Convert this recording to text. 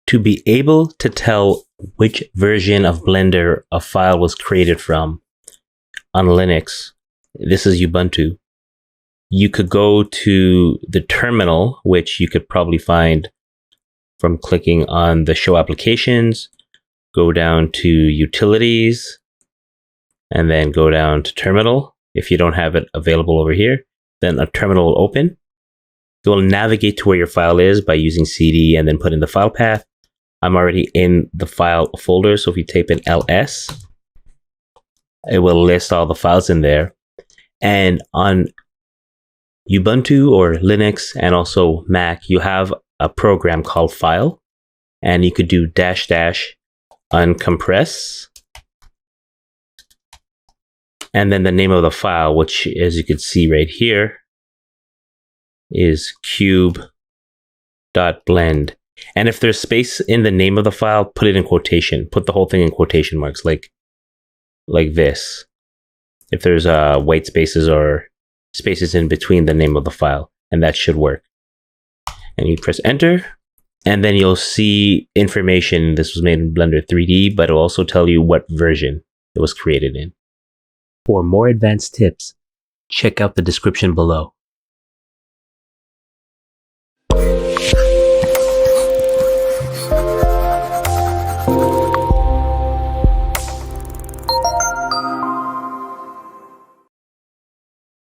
To be able to tell which version of Blender a file was created from on Linux, this is Ubuntu, you could go to the terminal, which you could probably find from clicking on the show applications, go down to utilities, and then go down to terminal. If you don't have it available over here, then a terminal will open. It will navigate to where your file is by using CD and then put in the file path. I'm already in the file folder, so if you type in ls, it will list all the files in there. And on Ubuntu or Linux and also Mac, you have a program called File, and you could do -- uncompress, and then the name of the file, which, as you can see right here, is cube.blend. And if there's space in the name of the file, put it in quotation. Put the whole thing in quotation marks, like this. If there's white spaces or spaces in between the name of the file, and that should work. And you press enter, and then you'll see information. This was made in Blender 3D, but it'll also tell you what version it was created in. For more advanced tips, check out the description below.